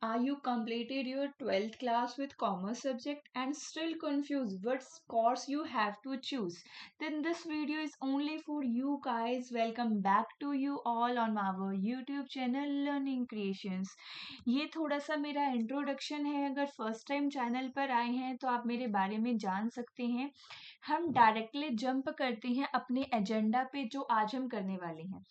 Are you completed your 12th class with commerce subject and still confused what course you have to choose? Then this video is only for you guys. Welcome back to you all on our YouTube channel Learning Creations. ये थोड़ा सा मेरा introduction है. अगर first time channel पर आए हैं तो आप मेरे बारे में जान सकते हैं. हम डायरेक्टली जंप करते हैं अपने एजेंडा पे जो आज हम करने वाले हैं.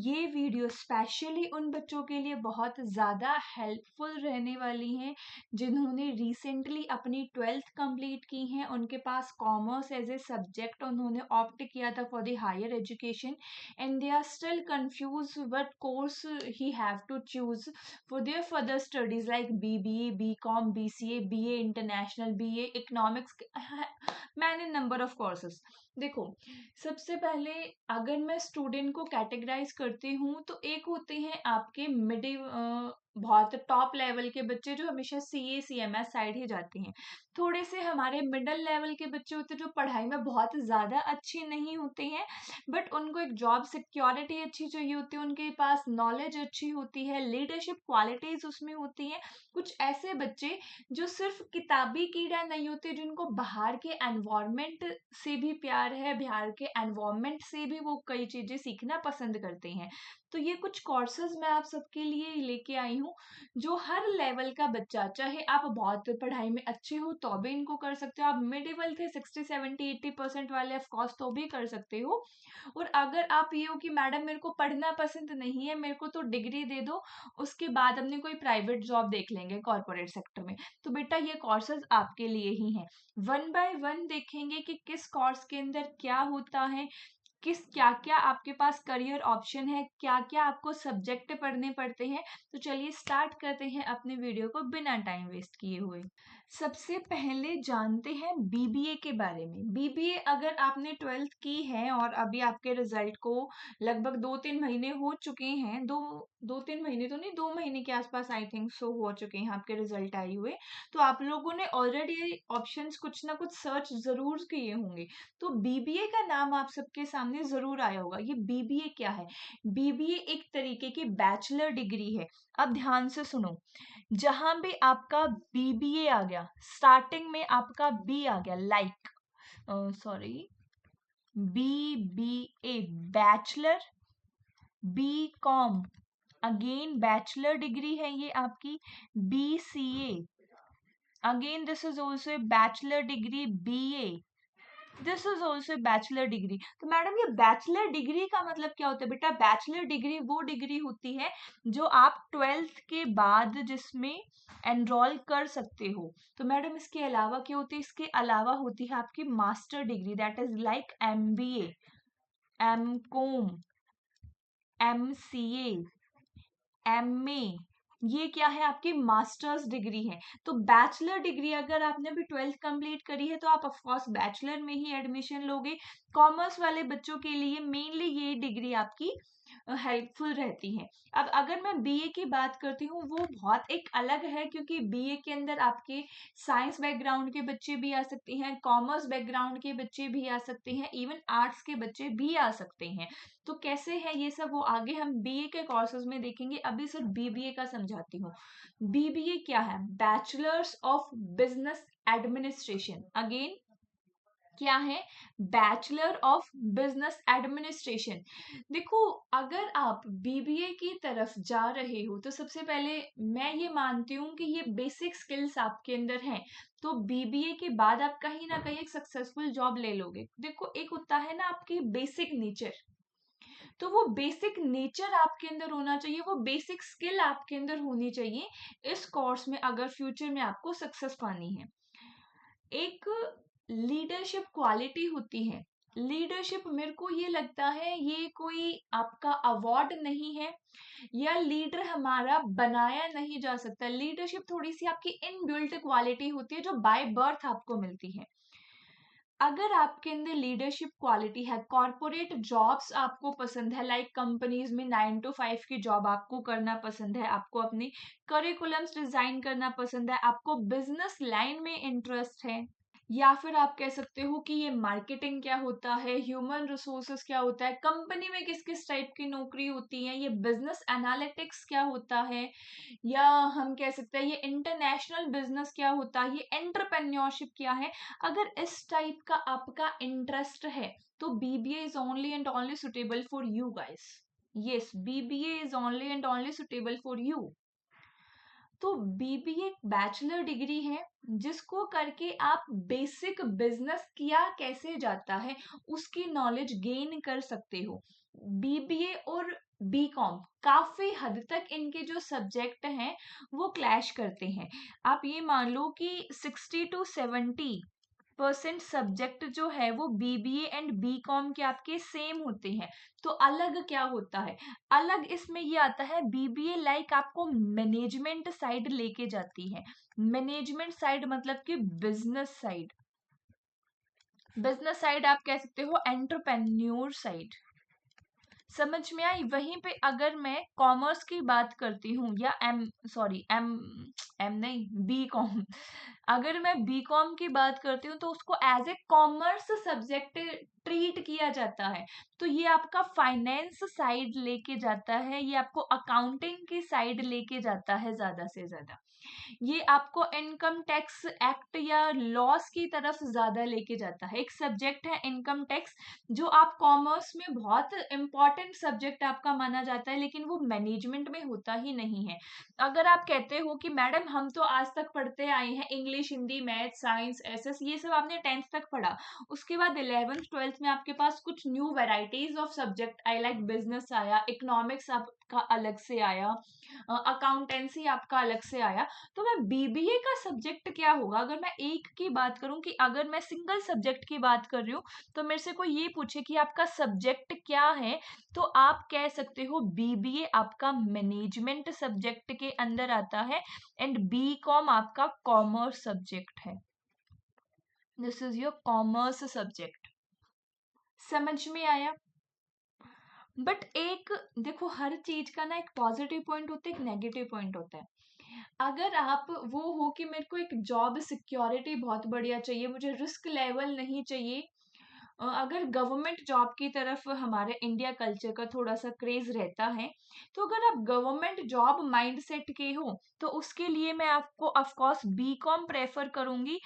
ये वीडियो स्पेशली उन बच्चों के लिए बहुत ज़्यादा हेल्पफुल रहने वाली हैं जिन्होंने रिसेंटली अपनी 12th कंप्लीट की हैं. उनके पास कॉमर्स एज ए सब्जेक्ट उन्होंने ऑप्ट किया था for the higher education and they are still confuse what course he have to choose for their further studies like BBA, BCom, BCA, BA international, BA economics, many number of courses. देखो, सबसे पहले अगर मैं student को categorise करती हूँ तो एक होते हैं आपके बहुत टॉप लेवल के बच्चे जो हमेशा सीए सीएमएस साइड ही जाते हैं. थोड़े से हमारे मिडिल लेवल के बच्चे होते हैं जो पढ़ाई में बहुत ज़्यादा अच्छे नहीं होते हैं बट उनको एक जॉब सिक्योरिटी अच्छी चाहिए होती है, उनके पास नॉलेज अच्छी होती है, लीडरशिप क्वालिटीज उसमें होती हैं. कुछ ऐसे बच्चे जो सिर्फ किताबी कीड़ा नहीं होते, जिनको बाहर के एनवायरनमेंट से भी प्यार है, बाहर के एनवायरनमेंट से भी वो कई चीजें सीखना पसंद करते हैं. तो ये कुछ कोर्सेज मैं आप सबके लिए लेके आई हूँ जो हर लेवल का बच्चा, चाहे आप बहुत पढ़ाई में अच्छे हो तो भी इनको कर सकते हो, आप मिड लेवल थे 60 70 80% वाले ऑफ कोर्स तो भी कर सकते हो. और अगर आप ये हो कि मैडम मेरे को पढ़ना पसंद नहीं है, मेरे को तो डिग्री दे दो, उसके बाद हमने कोई प्राइवेट जॉब देख लेंगे कॉर्पोरेट सेक्टर में, तो बेटा ये कोर्सेज आपके लिए ही हैं. वन बाय वन देखेंगे कि किस कोर्स के अंदर क्या होता है, किस क्या क्या आपके पास करियर ऑप्शन है, क्या क्या आपको सब्जेक्ट पढ़ने पड़ते हैं. तो चलिए स्टार्ट करते हैं अपने वीडियो को बिना टाइम वेस्ट किए हुए. सबसे पहले जानते हैं बीबीए के बारे में. बीबीए अगर आपने 12th की है और अभी आपके रिजल्ट को लगभग 2-3 महीने हो चुके हैं, 2-3 महीने तो नहीं, 2 महीने के आसपास आई थिंक सो हो चुके हैं आपके रिजल्ट आए हुए, तो आप लोगों ने ऑलरेडी ऑप्शंस कुछ ना कुछ सर्च जरूर किए होंगे. तो बीबीए का नाम आप सबके सामने जरूर आया होगा. ये बीबीए क्या है? बीबीए एक तरीके की बैचलर डिग्री है. अब ध्यान से सुनो, जहां भी आपका बीबीए आ गया, स्टार्टिंग में आपका बी आ गया, like sorry, BBA bachelor, B com again bachelor degree है ये आपकी, BCA again this is also a bachelor degree, BA this is also bachelor degree. तो मैडम ये बैचलर डिग्री का मतलब क्या होता है? बेटा बैचलर डिग्री वो डिग्री होती है जो आप 12th के बाद जिसमें एनरोल कर सकते हो. तो मैडम इसके अलावा क्या होती है? इसके अलावा होती है आपकी master degree, that is like MBA, MCom, MCA, MA. ये क्या है? आपकी मास्टर्स डिग्री है. तो बैचलर डिग्री अगर आपने भी 12th कंप्लीट करी है तो आप ऑफ कोर्स बैचलर में ही एडमिशन लोगे. कॉमर्स वाले बच्चों के लिए मेनली ये डिग्री आपकी हेल्पफुल रहती है. अब अगर मैं बीए की बात करती हूँ वो बहुत एक अलग है, क्योंकि बीए के अंदर आपके साइंस बैकग्राउंड के बच्चे भी आ सकते हैं, कॉमर्स बैकग्राउंड के बच्चे भी आ सकते हैं, इवन आर्ट्स के बच्चे भी आ सकते हैं. तो कैसे है ये सब वो आगे हम बीए के कोर्सेज में देखेंगे. अभी सिर्फ बीबीए का समझाती हूँ. बीबीए क्या है? Bachelors of business administration. Again क्या है? Bachelor of business administration. देखो, अगर आप बीबीए की तरफ जा रहे हो तो सबसे पहले मैं ये मानती हूँ कि ये बेसिक स्किल्स आपके अंदर हैं, तो बीबीए के बाद आप कहीं ना कहीं एक सक्सेसफुल जॉब ले लोगे. देखो, एक होता है ना आपकी बेसिक नेचर, तो वो बेसिक नेचर आपके अंदर होना चाहिए, वो बेसिक स्किल आपके अंदर होनी चाहिए इस कोर्स में अगर फ्यूचर में आपको सक्सेस पानी है. एक लीडरशिप क्वालिटी होती है. लीडरशिप मेरे को ये लगता है ये कोई आपका अवार्ड नहीं है, या लीडर हमारा बनाया नहीं जा सकता. लीडरशिप थोड़ी सी आपकी इनबिल्ट क्वालिटी होती है जो बाय बर्थ आपको मिलती है. अगर आपके अंदर लीडरशिप क्वालिटी है, कॉर्पोरेट जॉब्स आपको पसंद है, लाइक कंपनीज में 9 to 5 की जॉब आपको करना पसंद है, आपको अपनी करिकुलम्स डिजाइन करना पसंद है, आपको बिजनेस लाइन में इंटरेस्ट है, या फिर आप कह सकते हो कि ये मार्केटिंग क्या होता है, ह्यूमन रिसोर्सेस क्या होता है, कंपनी में किस किस टाइप की नौकरी होती है, ये बिजनेस एनालिटिक्स क्या होता है, या हम कह सकते हैं ये इंटरनेशनल बिजनेस क्या होता है, ये एंटरप्रेन्योरशिप क्या है। अगर इस टाइप का आपका इंटरेस्ट है तो BBA is only and only suitable for you guys. Yes, BBA is only and only suitable for you. तो बीबीए बैचलर डिग्री है जिसको करके आप बेसिक बिजनेस किया कैसे जाता है उसकी नॉलेज गेन कर सकते हो। बीबीए और बीकॉम काफी हद तक इनके जो सब्जेक्ट हैं वो क्लैश करते हैं। आप ये मान लो कि 60 to 70% सब्जेक्ट जो है वो बीबीए एंड बीकॉम के आपके सेम होते हैं। तो अलग क्या होता है, अलग इसमें ये आता है बीबीए लाइक आपको मैनेजमेंट साइड लेके जाती है। मैनेजमेंट साइड मतलब कि बिजनेस साइड, बिजनेस साइड आप कह सकते हो एंटरप्रेन्योर साइड। समझ में आई। वहीं पे अगर मैं कॉमर्स की बात करती हूँ या एम एम नहीं बी कॉम, अगर मैं बी कॉम की बात करती हूँ तो उसको as a commerce subject treat किया जाता है। तो ये आपका फाइनेंस साइड लेके जाता है, ये आपको अकाउंटिंग की साइड लेके जाता है ज्यादा से ज्यादा। ये आपको इनकम टैक्स एक्ट या लॉस की तरफ ज्यादा लेके जाता है। एक सब्जेक्ट है इनकम टैक्स जो आप कॉमर्स में बहुत इंपॉर्टेंट सब्जेक्ट आपका माना जाता है, लेकिन वो मैनेजमेंट में होता ही नहीं है। अगर आप कहते हो कि मैडम हम तो आज तक पढ़ते आए हैं English, Hindi, math, science, SS, ये सब आपने 10th तक पढ़ा, उसके बाद 11th 12th में आपके पास कुछ new varieties of subject I like business आया, इकोनॉमिक्स आपका अलग से आया, अकाउंटेंसी आपका अलग से आया। तो मैं बीबीए का सब्जेक्ट क्या होगा, अगर मैं एक की बात करूं कि अगर मैं सिंगल सब्जेक्ट की बात कर रही हूँ तो मेरे से कोई ये पूछे कि आपका सब्जेक्ट क्या है, तो आप कह सकते हो बीबीए आपका मैनेजमेंट सब्जेक्ट के अंदर आता है एंड बीकॉम आपका कॉमर्स सब्जेक्ट है। This is your commerce subject. समझ में आया। बट एक देखो, हर चीज का ना एक पॉजिटिव पॉइंट होता है, एक नेगेटिव पॉइंट होता है। अगर आप वो हो कि मेरे को एक जॉब सिक्योरिटी बहुत बढ़िया चाहिए, मुझे रिस्क लेवल नहीं चाहिए, अगर गवर्नमेंट जॉब की तरफ हमारे इंडिया कल्चर का थोड़ा सा क्रेज रहता है, तो अगर आप गवर्नमेंट जॉब माइंडसेट के हो तो उसके लिए मैं आपको ऑफ कोर्स बीकॉम प्रेफर करूंगी।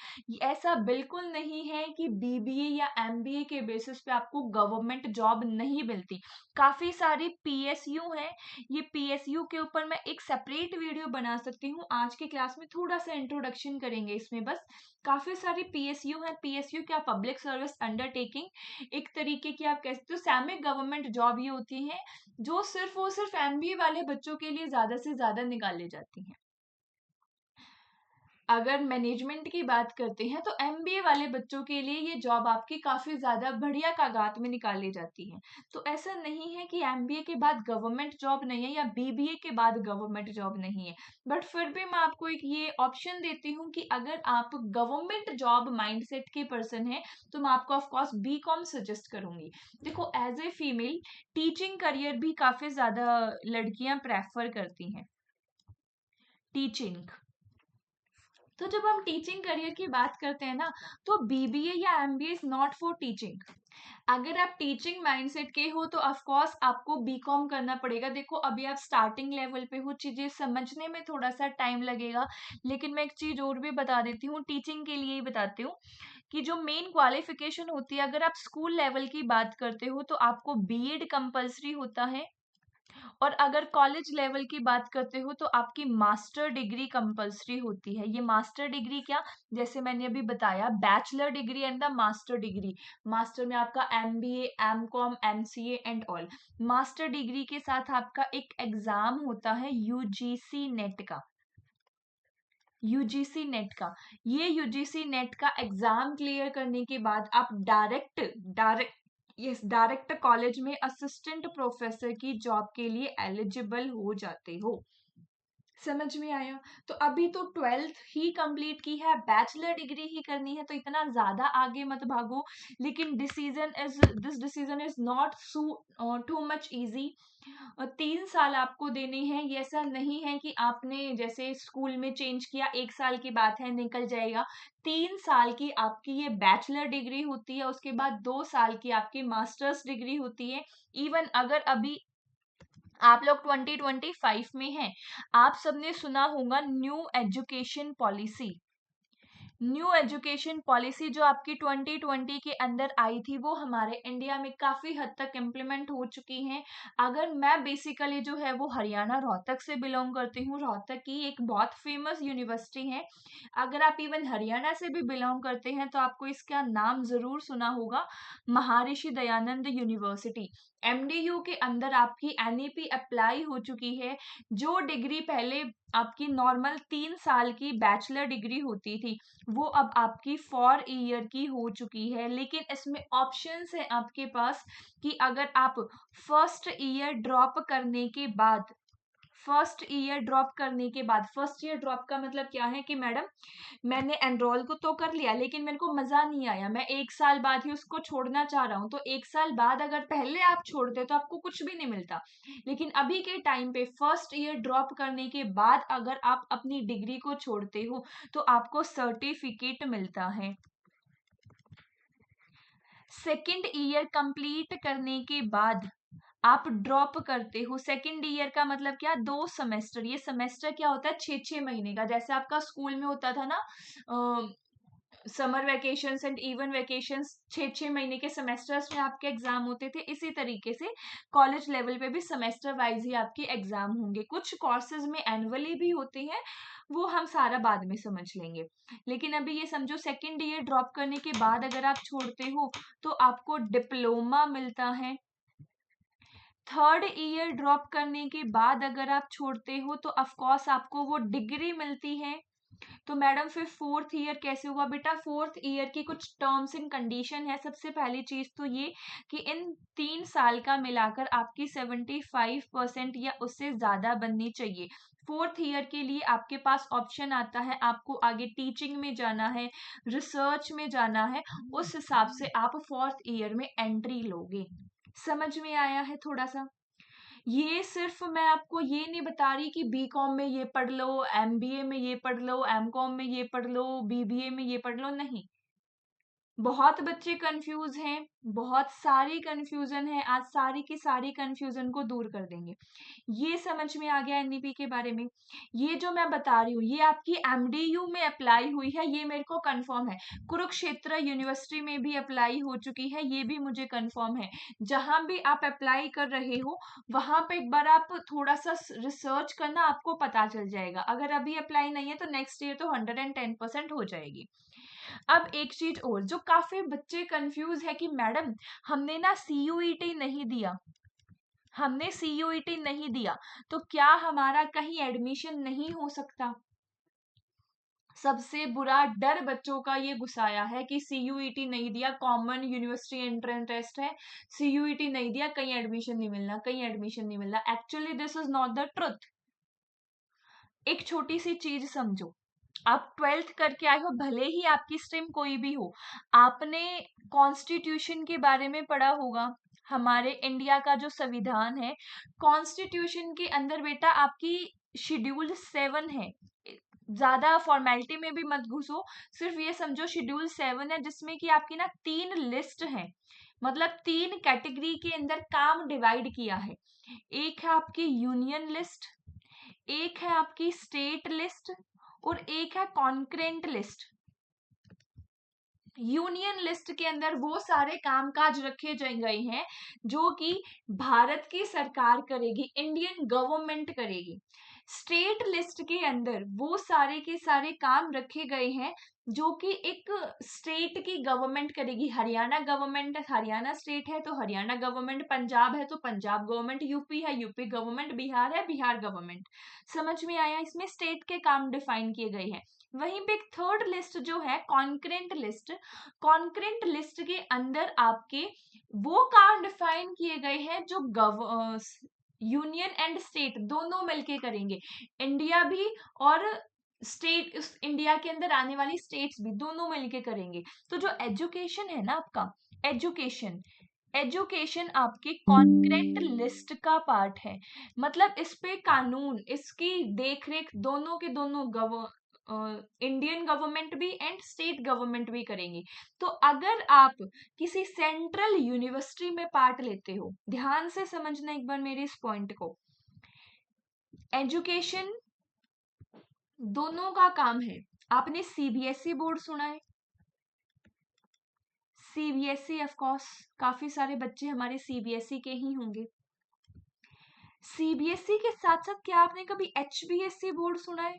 ऐसा बिल्कुल नहीं है कि बीबीए या एमबीए के बेसिस पे आपको गवर्नमेंट जॉब नहीं मिलती। काफी सारी पीएसयू हैं, ये पीएसयू के ऊपर मैं एक सेपरेट वीडियो बना सकती हूँ। आज की क्लास में थोड़ा सा इंट्रोडक्शन करेंगे इसमें बस। काफी सारी पीएसयू है, पीएसयू क्या, पब्लिक सर्विस अंडरटेकिंग, एक तरीके की आप कह सकते हो सैमिक गवर्नमेंट जॉब ये होती है जो सिर्फ एमबीए वाले बच्चों के लिए ज्यादा से ज्यादा निकाले जाती हैं। अगर मैनेजमेंट की बात करते हैं तो एमबीए वाले बच्चों के लिए ये जॉब आपकी काफी ज्यादा बढ़िया कागात में निकाली जाती है। तो ऐसा नहीं है कि एमबीए के बाद गवर्नमेंट जॉब नहीं है या बीबीए के बाद गवर्नमेंट जॉब नहीं है। बट फिर भी मैं आपको एक ये ऑप्शन देती हूँ कि अगर आप गवर्नमेंट जॉब माइंडसेट के पर्सन है तो मैं आपको ऑफकोर्स बीकॉम सजेस्ट करूंगी। देखो, as a female teaching career भी काफी ज्यादा लड़कियां प्रेफर करती हैं, टीचिंग। तो जब हम टीचिंग करियर की बात करते हैं ना, तो बीबीए या MBA is not for teaching. अगर आप टीचिंग माइंडसेट के हो तो ऑफ कोर्स आपको बीकॉम करना पड़ेगा। देखो, अभी आप स्टार्टिंग लेवल पे हो, चीजें समझने में थोड़ा सा टाइम लगेगा, लेकिन मैं एक चीज और भी बता देती हूँ, टीचिंग के लिए ही बताती हूँ कि जो मेन क्वालिफिकेशन होती है, अगर आप स्कूल लेवल की बात करते हो तो आपको बीएड कंपलसरी होता है, और अगर कॉलेज लेवल की बात करते हो तो आपकी मास्टर डिग्री कंपलसरी होती है। ये मास्टर डिग्री क्या, जैसे मैंने अभी बताया, bachelor degree and the master degree. Master में आपका MBA, MCom, MCA and all. Master degree के साथ आपका एक एग्जाम होता है यूजीसी नेट का, यूजीसी नेट का। ये यूजीसी नेट का एग्जाम क्लियर करने के बाद आप डायरेक्ट कॉलेज में असिस्टेंट प्रोफेसर की जॉब के लिए एलिजिबल हो जाते हो। समझ में आया। तो अभी तो 12th ही कंप्लीट की है, बैचलर डिग्री ही करनी है, तो इतना ज्यादा आगे मत भागो। लेकिन this decision is not too much easy. 3 साल आपको देने हैं। ये ऐसा नहीं है कि आपने जैसे स्कूल में चेंज किया, 1 साल की बात है निकल जाएगा। 3 साल की आपकी ये बैचलर डिग्री होती है, उसके बाद 2 साल की आपकी मास्टर्स डिग्री होती है। इवन अगर अभी आप लोग 2025 में हैं, आप सबने सुना होगा new education policy. New education policy जो आपकी 2020 के अंदर आई थी, वो हमारे इंडिया में काफी हद तक इम्प्लीमेंट हो चुकी है। अगर मैं बेसिकली जो है वो हरियाणा रोहतक से बिलोंग करती हूँ, रोहतक की एक बहुत फेमस यूनिवर्सिटी है। अगर आप इवन हरियाणा से भी बिलोंग करते हैं तो आपको इसका नाम जरूर सुना होगा, महर्षि दयानंद यूनिवर्सिटी। एमडीयू के अंदर आपकी एनईपी अप्लाई हो चुकी है। जो डिग्री पहले आपकी नॉर्मल 3 साल की बैचलर डिग्री होती थी, वो अब आपकी 4 ईयर की हो चुकी है। लेकिन इसमें ऑप्शंस है आपके पास कि अगर आप फर्स्ट ईयर ड्रॉप करने के बाद, फर्स्ट ईयर ड्रॉप का मतलब क्या है कि मैडम मैंने एनरोल को तो कर लिया, लेकिन मेरे को मजा नहीं आया, मैं 1 साल बाद ही उसको छोड़ना चाह रहा हूँ। तो 1 साल बाद अगर पहले आप छोड़ते तो आपको कुछ भी नहीं मिलता। लेकिन अभी के टाइम पे फर्स्ट ईयर ड्रॉप करने के बाद अगर आप अपनी डिग्री को छोड़ते हो तो आपको सर्टिफिकेट मिलता है। सेकेंड ईयर कंप्लीट करने के बाद आप ड्रॉप करते हो। सेकेंड ईयर का मतलब क्या, 2 सेमेस्टर। ये सेमेस्टर क्या होता है, 6-6 महीने का। जैसे आपका स्कूल में होता था ना, summer vacations and even vacations, 6-6 महीने के सेमेस्टर्स में आपके एग्जाम होते थे। इसी तरीके से कॉलेज लेवल पे भी सेमेस्टर वाइज ही आपके एग्जाम होंगे। कुछ कोर्सेज में एनुअली भी होते हैं, वो हम सारा बाद में समझ लेंगे। लेकिन अभी ये समझो, सेकेंड ईयर ड्रॉप करने के बाद अगर आप छोड़ते हो तो आपको डिप्लोमा मिलता है। थर्ड ईयर ड्रॉप करने के बाद अगर आप छोड़ते हो तो ऑफ कोर्स आपको वो डिग्री मिलती है। तो मैडम फिर फोर्थ ईयर कैसे हुआ बेटा, फोर्थ ईयर की कुछ टर्म्स एंड कंडीशन है। सबसे पहली चीज तो ये कि इन 3 साल का मिलाकर आपकी 75% या उससे ज्यादा बननी चाहिए। फोर्थ ईयर के लिए आपके पास ऑप्शन आता है, आपको आगे टीचिंग में जाना है, रिसर्च में जाना है, उस हिसाब से आप फोर्थ ईयर में एंट्री लोगे। समझ में आया है थोड़ा सा? ये सिर्फ मैं आपको ये नहीं बता रही कि बीकॉम में ये पढ़ लो, एमबीए में ये पढ़ लो, एमकॉम में ये पढ़ लो, बीबीए में ये पढ़ लो, नहीं। बहुत बच्चे कंफ्यूज हैं, बहुत सारी कंफ्यूजन है। आज सारी की सारी कंफ्यूजन को दूर कर देंगे। ये समझ में आ गया एनईपी के बारे में। ये जो मैं बता रही हूँ ये आपकी एमडीयू में अप्लाई हुई है, ये मेरे को कंफर्म है। कुरुक्षेत्र यूनिवर्सिटी में भी अप्लाई हो चुकी है, ये भी मुझे कंफर्म है। जहां भी आप अप्लाई कर रहे हो वहां पे एक बार आप थोड़ा सा रिसर्च करना, आपको पता चल जाएगा। अगर अभी अप्लाई नहीं है तो नेक्स्ट ईयर तो 110% हो जाएगी। अब एक चीज और जो काफी बच्चे कंफ्यूज है कि मैडम हमने ना सीयूईटी नहीं दिया, हमने सीयूईटी नहीं दिया, तो क्या हमारा कहीं एडमिशन नहीं हो सकता? सबसे बुरा डर बच्चों का ये घुसाया है कि सीयूईटी नहीं दिया, कॉमन यूनिवर्सिटी एंट्रेंस टेस्ट है, सीयूईटी नहीं दिया, कहीं एडमिशन नहीं मिलना, कहीं एडमिशन नहीं मिलना। Actually this is not the truth. एक छोटी सी चीज समझो, आप 12th करके आए हो, भले ही आपकी स्ट्रीम कोई भी हो, आपने कॉन्स्टिट्यूशन के बारे में पढ़ा होगा। हमारे इंडिया का जो संविधान है, कॉन्स्टिट्यूशन के अंदर बेटा आपकी शेड्यूल 7 है। ज्यादा फॉर्मेलिटी में भी मत घुसो, सिर्फ ये समझो शेड्यूल 7 है, जिसमें कि आपकी ना 3 लिस्ट है। मतलब 3 कैटेगरी के अंदर काम डिवाइड किया है। एक है आपकी यूनियन लिस्ट, एक है आपकी स्टेट लिस्ट, और एक है कॉन्करेंट लिस्ट। यूनियन लिस्ट के अंदर वो सारे कामकाज रखे गए हैं जो कि भारत की सरकार करेगी, इंडियन गवर्नमेंट करेगी। स्टेट लिस्ट के अंदर वो सारे के सारे काम रखे गए हैं जो कि एक स्टेट की गवर्नमेंट करेगी। हरियाणा गवर्नमेंट, हरियाणा स्टेट है तो हरियाणा गवर्नमेंट, पंजाब है तो पंजाब गवर्नमेंट, यूपी है यूपी गवर्नमेंट, बिहार है बिहार गवर्नमेंट। समझ में आया? इसमें स्टेट के काम डिफाइन किए गए हैं। वहीं पे एक थर्ड लिस्ट जो है कॉन्करेंट लिस्ट, कॉन्करेंट लिस्ट के अंदर आपके वो काम डिफाइन किए गए हैं जो यूनियन एंड स्टेट दोनों मिलके करेंगे, इंडिया भी और स्टेट, उस इंडिया के अंदर आने वाली स्टेट्स भी, दोनों मिलके करेंगे। तो जो एजुकेशन है ना आपका, एजुकेशन एजुकेशन आपके कॉन्करेंट लिस्ट का पार्ट है। मतलब इस पे कानून, इसकी देखरेख दोनों के दोनों इंडियन गवर्नमेंट भी एंड स्टेट गवर्नमेंट भी करेंगी। तो अगर आप किसी सेंट्रल यूनिवर्सिटी में पार्ट लेते हो, ध्यान से समझना एक बार मेरे इस पॉइंट को, एजुकेशन दोनों का काम है। आपने सीबीएसई बोर्ड सुना है? सीबीएसई ऑफ कोर्स काफी सारे बच्चे हमारे सीबीएसई के ही होंगे। सीबीएसई के साथ साथ क्या आपने कभी एचबीएसई बोर्ड सुना है,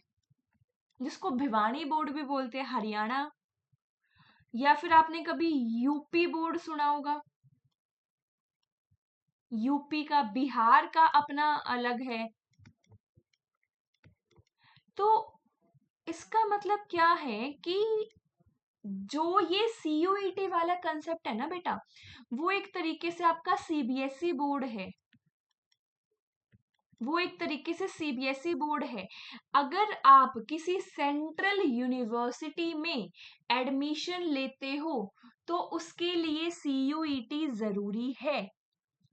जिसको भिवानी बोर्ड भी बोलते हैं, हरियाणा? या फिर आपने कभी यूपी बोर्ड सुना होगा? यूपी का, बिहार का अपना अलग है। तो इसका मतलब क्या है कि जो ये सीयूईटी वाला कंसेप्ट है ना बेटा, वो एक तरीके से आपका सीबीएसई बोर्ड है, वो एक तरीके से सीबीएसई बोर्ड है। अगर आप किसी सेंट्रल यूनिवर्सिटी में एडमिशन लेते हो तो उसके लिए सीयूईटी जरूरी है।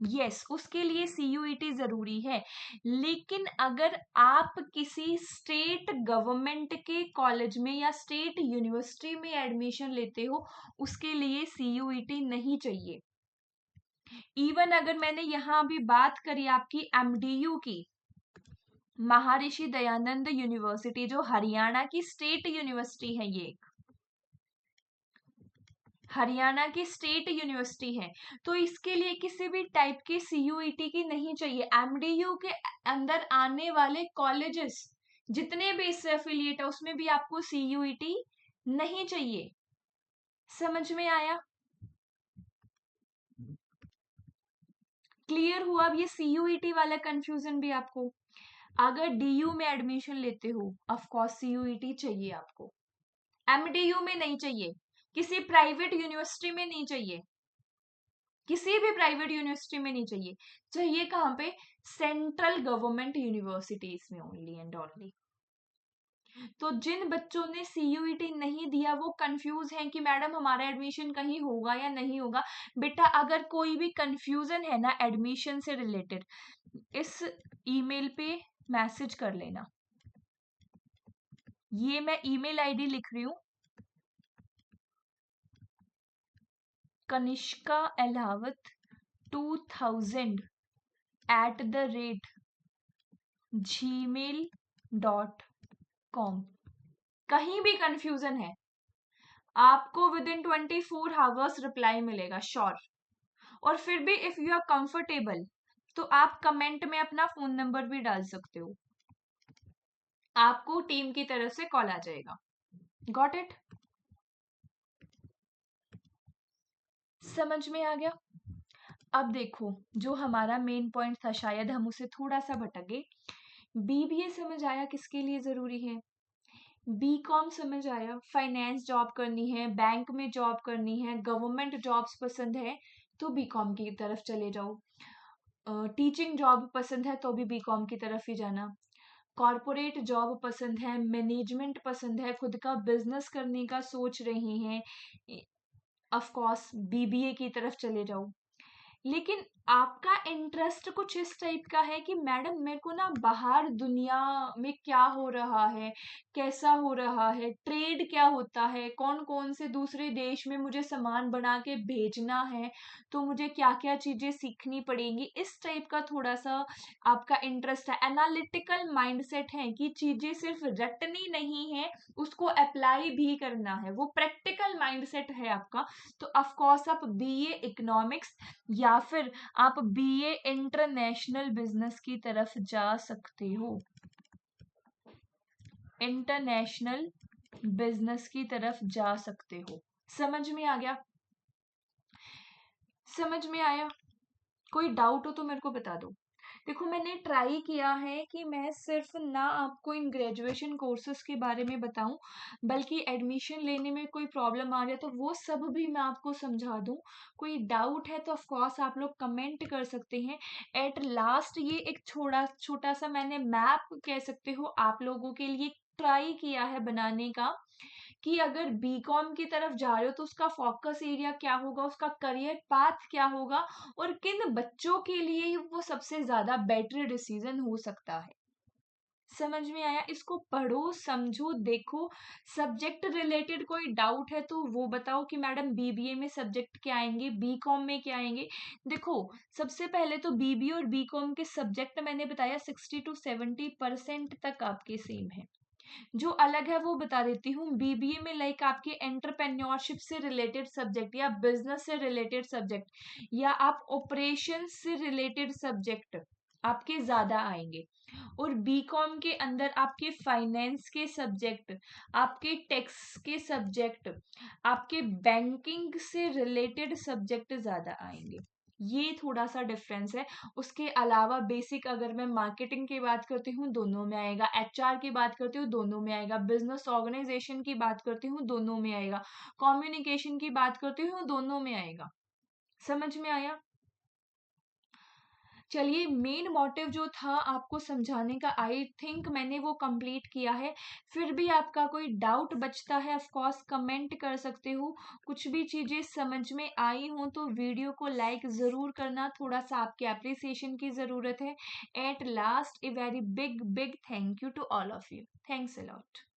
यस, उसके लिए सीयूईटी जरूरी है। लेकिन अगर आप किसी स्टेट गवर्नमेंट के कॉलेज में या स्टेट यूनिवर्सिटी में एडमिशन लेते हो, उसके लिए सीयूईटी नहीं चाहिए। इवन अगर मैंने यहां भी बात करी आपकी एमडीयू की, महर्षि दयानंद यूनिवर्सिटी, जो हरियाणा की स्टेट यूनिवर्सिटी है, ये हरियाणा की स्टेट यूनिवर्सिटी है, तो इसके लिए किसी भी टाइप की सीयूईटी की नहीं चाहिए। एमडीयू के अंदर आने वाले कॉलेजेस जितने भी इससे एफिलिएट है, उसमें भी आपको सीयूईटी नहीं चाहिए। समझ में आया? क्लियर हुआ अब ये सीयूईटी वाला कंफ्यूजन भी आपको? अगर डीयू में एडमिशन लेते हो, ऑफ कोर्स सीयूईटी चाहिए आपको। एमडीयू में नहीं चाहिए, किसी प्राइवेट यूनिवर्सिटी में नहीं चाहिए, किसी भी प्राइवेट यूनिवर्सिटी में नहीं चाहिए। चाहिए कहां पे? सेंट्रल गवर्नमेंट यूनिवर्सिटीज में ओनली एंड ओनली। तो जिन बच्चों ने सीयूईटी नहीं दिया वो कंफ्यूज हैं कि मैडम हमारा एडमिशन कहीं होगा या नहीं होगा। बेटा अगर कोई भी कंफ्यूजन है ना एडमिशन से रिलेटेड, इस ईमेल पे मैसेज कर लेना। ये मैं ईमेल आईडी लिख रही हूं, कनिष्का अहलावत 2000@gmail.com। कहीं भी कंफ्यूजन है, आपको विद इन 24 आवर्स रिप्लाई मिलेगा, श्योर। और फिर भी इफ यू आर कंफर्टेबल तो आप कमेंट में अपना फोन नंबर भी डाल सकते हो, आपको टीम की तरफ से कॉल आ जाएगा। Got it? समझ में आ गया? अब देखो, जो हमारा मेन पॉइंट था, शायद हम उसे थोड़ा सा भटके। बीबीए समझ आया किसके लिए जरूरी है? बीकॉम समझ आया, फाइनेंस जॉब करनी है, बैंक में जॉब करनी है, गवर्नमेंट जॉब्स पसंद है तो बीकॉम की तरफ चले जाओ। टीचिंग जॉब पसंद है तो भी बीकॉम की तरफ ही जाना। कॉरपोरेट जॉब पसंद है, मैनेजमेंट पसंद है, खुद का बिजनेस करने का सोच रही हैं, ऑफ कोर्स बीबीए की तरफ चले जाओ। लेकिन आपका इंटरेस्ट कुछ इस टाइप का है कि मैडम मेरे को ना बाहर दुनिया में क्या हो रहा है, कैसा हो रहा है, ट्रेड क्या होता है, कौन कौन से दूसरे देश में मुझे सामान बना के भेजना है, तो मुझे क्या क्या चीजें सीखनी पड़ेंगी, इस टाइप का थोड़ा सा आपका इंटरेस्ट है। एनालिटिकल माइंडसेट है कि चीजें सिर्फ रटनी नहीं है, उसको अप्लाई भी करना है, वो प्रैक्टिकल माइंडसेट है आपका। तो ऑफ कोर्स आप बीए इकोनॉमिक्स या फिर आप बीए इंटरनेशनल बिजनेस की तरफ जा सकते हो, इंटरनेशनल बिजनेस की तरफ जा सकते हो। समझ में आ गया? समझ में आया? कोई डाउट हो तो मेरे को बता दो। देखो, मैंने ट्राई किया है कि मैं सिर्फ ना आपको इन ग्रेजुएशन कोर्सेज के बारे में बताऊं, बल्कि एडमिशन लेने में कोई प्रॉब्लम आ जाए तो वो सब भी मैं आपको समझा दूं। कोई डाउट है तो ऑफ कोर्स आप लोग कमेंट कर सकते हैं। एट लास्ट ये एक छोटा छोटा सा मैंने मैप कह सकते हो आप लोगों के लिए ट्राई किया है बनाने का, कि अगर बीकॉम की तरफ जा रहे हो तो उसका फोकस एरिया क्या होगा, उसका करियर पाथ क्या होगा, और किन बच्चों के लिए वो सबसे ज्यादा बेटर डिसीजन हो सकता है। समझ में आया? इसको पढ़ो, समझो, देखो। सब्जेक्ट रिलेटेड कोई डाउट है तो वो बताओ कि मैडम बीबीए में सब्जेक्ट क्या आएंगे, बीकॉम में क्या आएंगे। देखो, सबसे पहले तो बीबीए और बीकॉम के सब्जेक्ट मैंने बताया 60 to 70% तक आपके सेम है। जो अलग है वो बता देती हूँ। बीबीए में लाइक आपके एंटरप्रेन्योरशिप से रिलेटेड सब्जेक्ट, या बिजनेस से रिलेटेड सब्जेक्ट, या आप ऑपरेशन से रिलेटेड सब्जेक्ट आपके ज्यादा आएंगे। और बीकॉम के अंदर आपके फाइनेंस के सब्जेक्ट, आपके टैक्स के सब्जेक्ट, आपके बैंकिंग से रिलेटेड सब्जेक्ट ज्यादा आएंगे। ये थोड़ा सा डिफरेंस है। उसके अलावा बेसिक अगर मैं मार्केटिंग की बात करती हूँ दोनों में आएगा, एचआर की बात करती हूँ दोनों में आएगा, बिजनेस ऑर्गेनाइजेशन की बात करती हूँ दोनों में आएगा, कम्युनिकेशन की बात करती हूँ दोनों में आएगा। समझ में आया? चलिए, मेन मोटिव जो था आपको समझाने का, आई थिंक मैंने वो कंप्लीट किया है। फिर भी आपका कोई डाउट बचता है ऑफ कोर्स कमेंट कर सकते हो। कुछ भी चीजें समझ में आई हो तो वीडियो को लाइक जरूर करना, थोड़ा सा आपके अप्रिसिएशन की जरूरत है। At last a very big big thank you to all of you. Thanks a lot.